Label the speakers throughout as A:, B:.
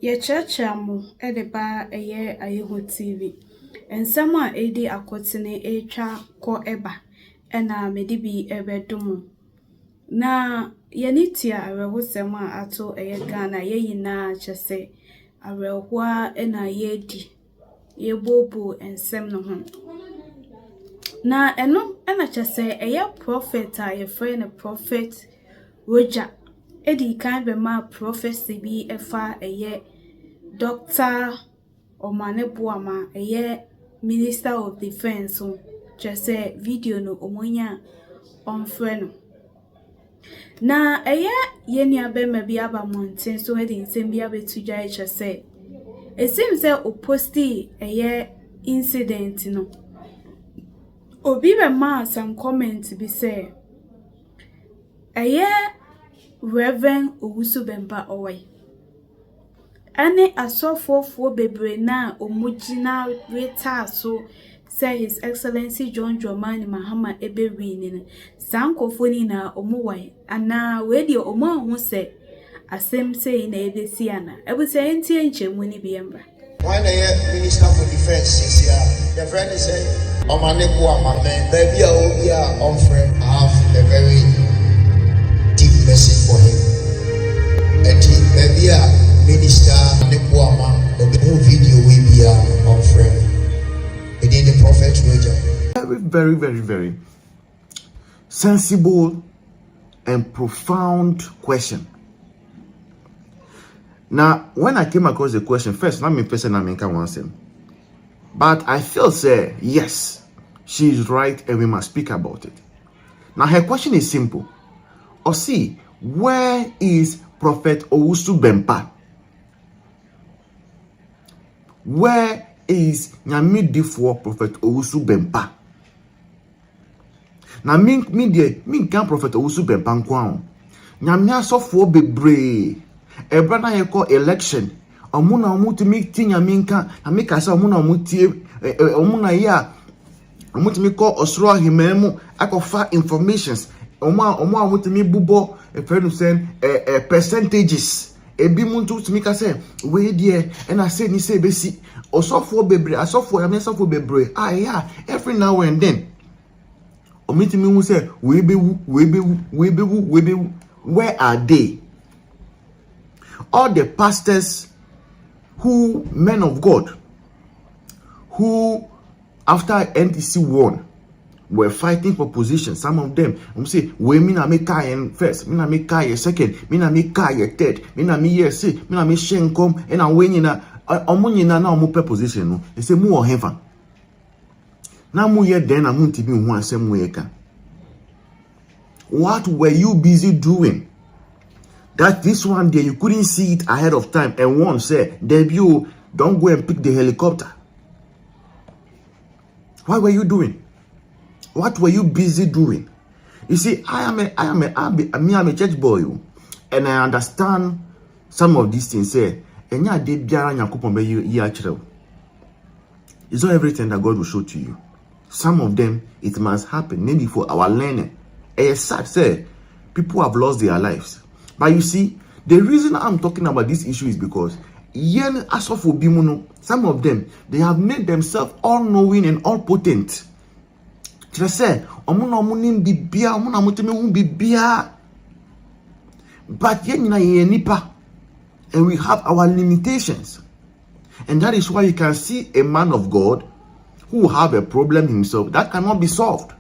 A: Ye churchamu edeba eye ayeho TV. Ensama edi akotene echa ko eba. Ena medibi ebedumu. Na yenitia awehosema ato eye Ghana ye yina chese awehwa ena yedi. Ye bobo ensem no ho. Na eno ena chese eye prophet a ye friend prophet Roger. Edi kan be ma prophecy bi efa eye Doctor Omane Buama, Minister of Defense, so just say video no omonya on friend. Na yeni abema bi aba mountain so heading same bi abetu jai just say. It seems that oposti incident no. Obi be ma some comment bi say Rev.Bempah away. Ane asofofo bebre na omugina reta so say His Excellency John Dramani Mahama ebewini ne sankofo ni na omuwai ana we de omo hu say asem say na ebesi ana ebusa entie nchemu ni biembra
B: when the Minister for Defense is here the friend is say omaneko amamen baby obi a on friend have a very deep message for him baby a Minister Nebuama, the video will be on friend. Within the prophet Roger.
C: Very sensible and profound question. Now, when I came across the question, first, not me person, I can answer. But I feel say yes, she is right, and we must speak about it. Now, her question is simple. Or see, where is Prophet Rev.Bempah? Where is Nyame for Prophet Rev.Bempah? Na me kan Prophet Rev.Bempah nko Nyame asofo bebre ebra na ye call election omuna omutimi ti Nyame nka na me ka say omuna omutie omuna ya omutimi call osoro ahememu akofa informations omutimi bubo a friend saying percentages ebi muntu tumi ka say we die and I say ni say besi osofo bebre asofo ya mesofo bebre yeah every now and then omitimi hu say we be where are they? All the pastors who men of God who after NDC won were fighting for position. Some of them say we me na make kai first, me na make kai second, me na make kai third, me na me yes, me na me shenkom, and I win na omunyina na omu pe position no. They say mu o heaven. Na mu ye den na mu ntibi hu asem we ka. What were you busy doing? That this one day you couldn't see it ahead of time, and one said, "Debut, don't go and pick the helicopter." What were you doing? What were you busy doing? You see, I am a church boy, and I understand some of these things. It's not everything that God will show to you. Some of them, it must happen, maybe for our learning. It's sad, say, people have lost their lives. But you see, the reason I'm talking about this issue is because some of them, they have made themselves all-knowing and all-potent. But and we have our limitations. And that is why you can see a man of God who have a problem himself that cannot be solved.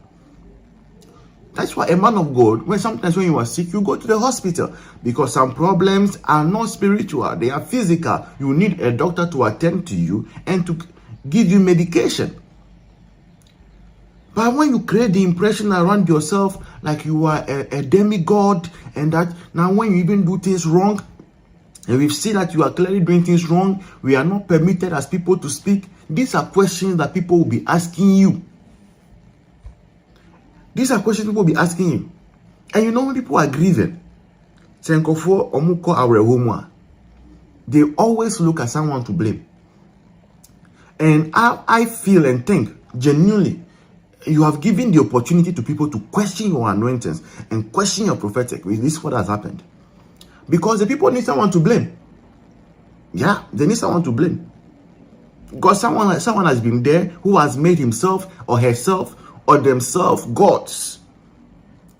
C: That's why a man of God, sometimes when you are sick, you go to the hospital because some problems are not spiritual, they are physical. You need a doctor to attend to you and to give you medication. But when you create the impression around yourself like you are a demigod, and that now when you even do things wrong, and we see that you are clearly doing things wrong, we are not permitted as people to speak. These are questions that people will be asking you. These are questions people will be asking you. And you know when people are grieving, they always look at someone to blame. And I feel and think genuinely, you have given the opportunity to people to question your anointings and question your prophetic. This is what has happened. Because the people need someone to blame. Yeah, they need someone to blame. Because someone has been there who has made himself or herself or themselves gods,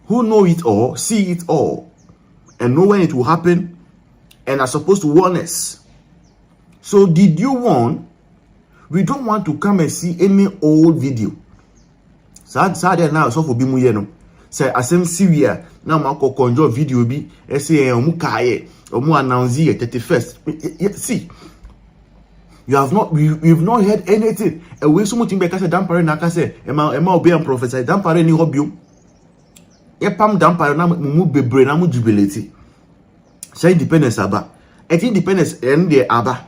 C: who know it all, see it all, and know when it will happen, and are supposed to warn us. So did you warn? We don't want to come and see any old video. Sad now so for bimu ye no. Say asem Syria na mako conjure video bi say omu kaye omu announce ye 31st. See, we've not heard anything. And we so much be say dampare na ka say ema obi am prophesy dampare ni hobium. E pam dampare na mu bebre na mu jubilate. Say independence aba. Et independence end the aba.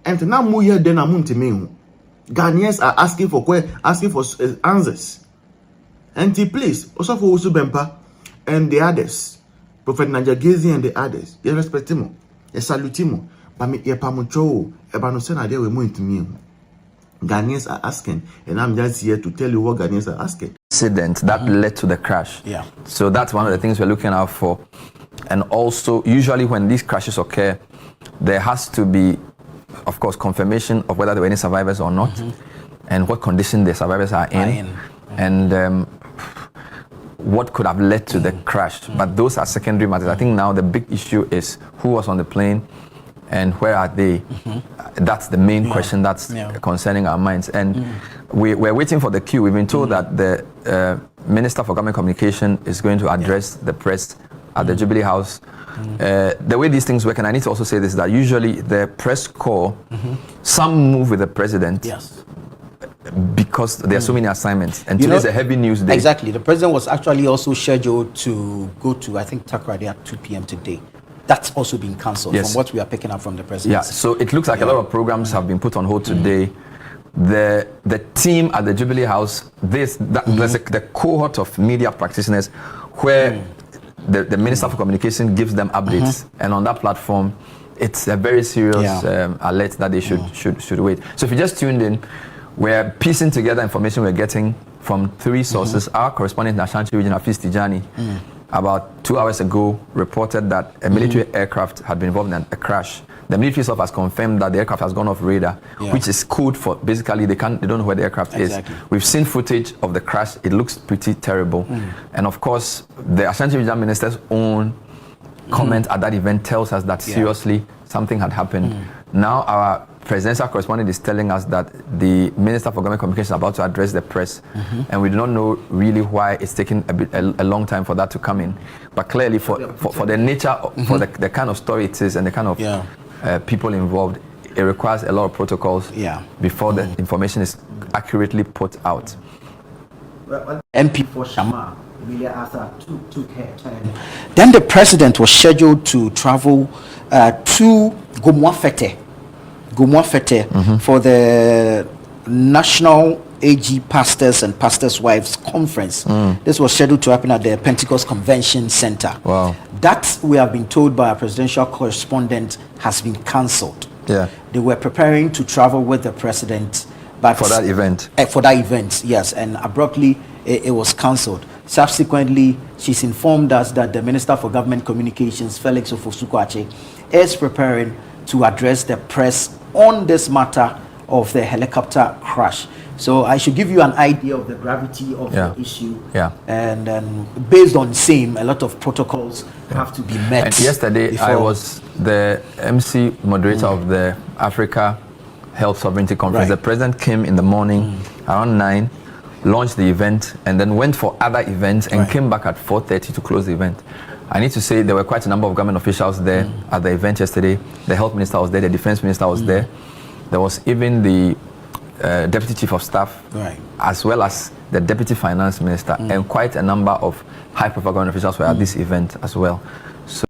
C: And now mu here then amu ntimi. Ghanaians are asking for answers. And please, also for Rev.Bempah and the others, Prophet Najagezi and the others, you respect him, you salute him, but me ye pamucho, ebano sena de we mo intimi. Ghanaians are asking, and I'm just here to tell you what Ghanaians are asking.
D: Incident that led to the crash. Yeah. So that's one of the things we're looking out for. And also, usually when these crashes occur, there has to be, of course, confirmation of whether there were any survivors or not, and what condition the survivors are in. And what could have led to the crash. But those are secondary matters. I think now the big issue is who was on the plane and where are they. That's the main question that's concerning our minds. And we're waiting for the cue. We've been told that the Minister for Government Communication is going to address the press at the Jubilee House. The way these things work, and I need to also say this, that usually the press corps, some move with the president. Yes. Because there are so many assignments, and today's a heavy news day.
E: Exactly. The president was actually also scheduled to go to, I think, Takoradi at 2 p.m. today. That's also been cancelled from what we are picking up from the president.
D: Yeah, so it looks like a lot of programs have been put on hold today. The team at the Jubilee House, there's the cohort of media practitioners where the Minister for Communication gives them updates, and on that platform, it's a very serious alert that they should wait. So if you just tuned in, we're piecing together information we're getting from 3 sources. Our correspondent in the Ashanti region, Hafiz Tijani, about 2 hours ago, reported that a military aircraft had been involved in a crash. The military itself has confirmed that the aircraft has gone off radar, which is code for basically they don't know where the aircraft is. We've seen footage of the crash. It looks pretty terrible. And of course, the Ashanti regional minister's own comment at that event tells us that seriously something had happened. Now our presidential correspondent is telling us that the Minister for Government Communication is about to address the press, and we do not know really why it's taking a long time for that to come in. But clearly, for the nature, for the kind of story it is and the kind of people involved, it requires a lot of protocols before the information is accurately put out.
E: MP for Shama, took her turn. Then the president was scheduled to travel to Gomwafete for the National AG Pastors and Pastors' Wives Conference. This was scheduled to happen at the Pentecost Convention Center. Wow. That, we have been told by our presidential correspondent, has been cancelled. Yeah. They were preparing to travel with the president, but
D: for that event.
E: For that event, yes, and abruptly it was cancelled. Subsequently, she's informed us that the Minister for Government Communications, Felix Ofosu-Kwakye, is preparing to address the press on this matter of the helicopter crash. So I should give you an idea of the gravity of the issue. Yeah. And based on same, a lot of protocols have to be met.
D: And yesterday, I was the MC moderator of the Africa Health Sovereignty Conference. The president came in the morning around 9, launched the event, and then went for other events and came back at 4:30 to close the event. I need to say there were quite a number of government officials there at the event yesterday. The health minister was there, the defense minister was there. There was even the deputy chief of staff, as well as the deputy finance minister, and quite a number of high-profile government officials were at this event as well. So